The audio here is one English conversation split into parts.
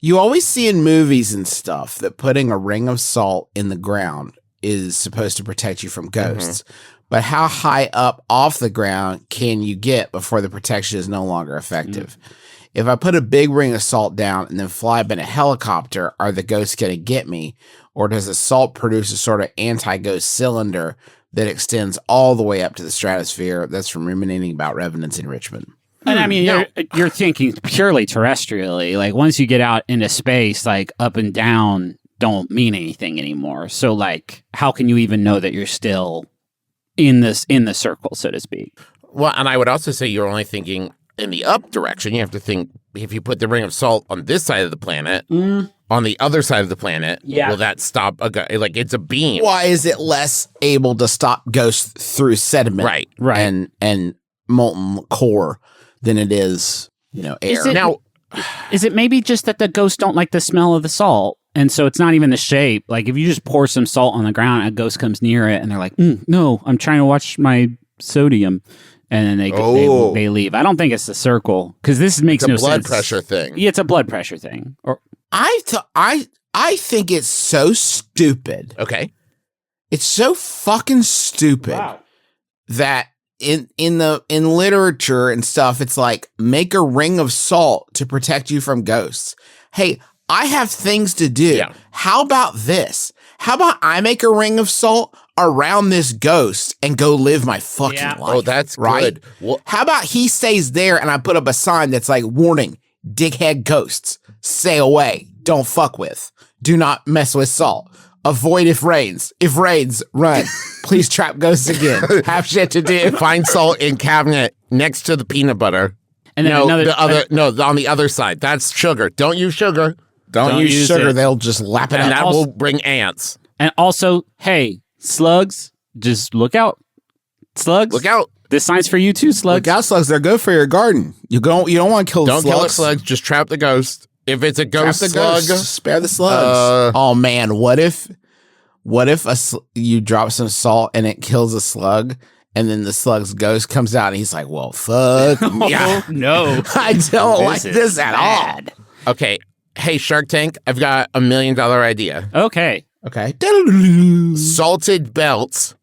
You always see in movies and stuff that putting a ring of salt in the ground is supposed to protect you from ghosts. But how high up off the ground can you get before the protection is no longer effective? If I put a big ring of salt down and then fly up in a helicopter, are the ghosts going to get me? Or does the salt produce a sort of anti-ghost cylinder that extends all the way up to the stratosphere? That's from ruminating about revenants in Richmond. And I mean, you're thinking purely terrestrially. Like once you get out into space, like up and down don't mean anything anymore. So like, how can you even know that you're still in the circle, so to speak? Well, and I would also say you're only thinking in the up direction. You have to think if you put the ring of salt on this side of the planet, on the other side of the planet, will that stop a guy? Like it's a beam. Why is it less able to stop ghosts through sediment, right, and molten core than it is, air? Is it maybe just that the ghosts don't like the smell of the salt? And so it's not even the shape. Like if you just pour some salt on the ground, a ghost comes near it and they're like, no, I'm trying to watch my sodium. And then they leave. I don't think it's the circle because this makes no sense. It's a blood pressure thing. Yeah, it's a blood pressure thing. Or I think it's so stupid. Okay. It's so fucking stupid that in literature and stuff, it's like make a ring of salt to protect you from ghosts. Hey, I have things to do. Yeah. How about this? How about I make a ring of salt around this ghost and go live my fucking life? Oh, that's right. Good. Well, how about he stays there and I put up a sign that's like, warning, dickhead ghosts, stay away. Don't fuck with. Do not mess with salt. Avoid if rains. If rains, run. Please trap ghosts again. Have shit to do. Find salt in cabinet next to the peanut butter. And then on the other side. That's sugar. Don't use sugar. Don't use sugar. They'll just lap it and up. That will bring ants. And also, hey, slugs, just look out. Slugs. Look out. This sign's for you too, slugs. Look out, slugs. They're good for your garden. You don't want to kill the slugs. Don't kill the slugs. Just trap the ghost. If it's a ghost slug, spare the slugs. Oh man, what if you drop some salt and it kills a slug, and then the slug's ghost comes out and he's like, "Well, fuck, no, I don't like this at all." Okay, hey Shark Tank, I've got $1 million idea. Okay. Salted belts.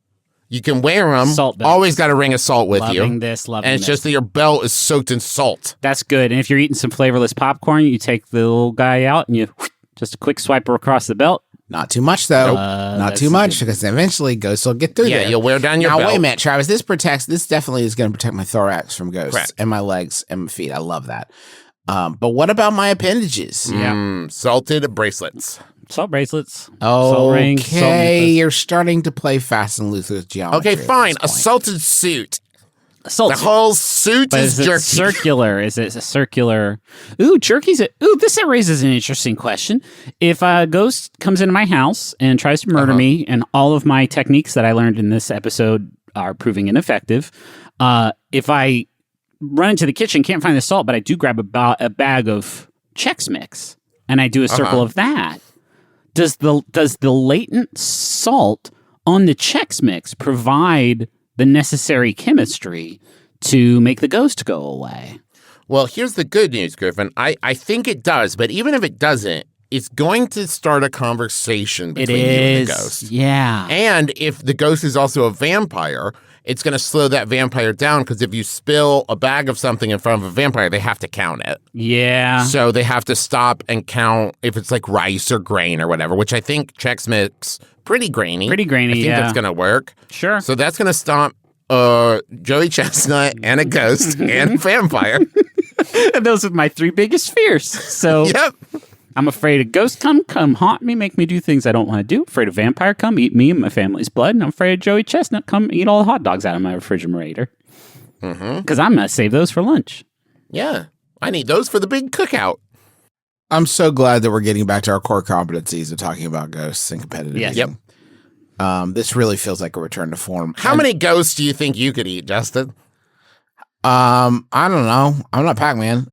You can wear them. Salt belts. Always got a ring of salt with you. Loving and it's just that your belt is soaked in salt. That's good. And if you're eating some flavorless popcorn, you take the little guy out and you just a quick swiper across the belt. Not too much though. Not too much because eventually ghosts will get through there. Yeah, you'll wear down your belt. Now wait a minute, Travis. This definitely is going to protect my thorax from ghosts and my legs and my feet. I love that. But what about my appendages? Salted bracelets. Salt bracelets. Oh, salt rings, okay. You're starting to play fast and loose with geometry. Okay, fine. A salted suit. The whole suit is jerky. Circular. Is it a circular? Ooh, jerky's this raises an interesting question. If a ghost comes into my house and tries to murder me, and all of my techniques that I learned in this episode are proving ineffective, if I run into the kitchen, can't find the salt, but I do grab a bag of Chex Mix, and I do a circle of that. Does the latent salt on the Chex Mix provide the necessary chemistry to make the ghost go away? Well, here's the good news, Griffin. I think it does, but even if it doesn't, it's going to start a conversation between you and the ghost. Yeah. And if the ghost is also a vampire, it's going to slow that vampire down because if you spill a bag of something in front of a vampire, they have to count it. Yeah. So they have to stop and count if it's like rice or grain or whatever, which I think Chex Mix pretty grainy. I think that's going to work. Sure. So that's going to stop Joey Chestnut and a ghost and a vampire. And those are my 3 biggest fears. So yep. I'm afraid a ghost come haunt me, make me do things I don't want to do. Afraid a vampire come eat me and my family's blood. And I'm afraid of Joey Chestnut come eat all the hot dogs out of my refrigerator. Because I'm going to save those for lunch. Yeah. I need those for the big cookout. I'm so glad that we're getting back to our core competencies of talking about ghosts and competitive eating. Yep. This really feels like a return to form. How many ghosts do you think you could eat, Justin? I don't know. I'm not Pac-Man.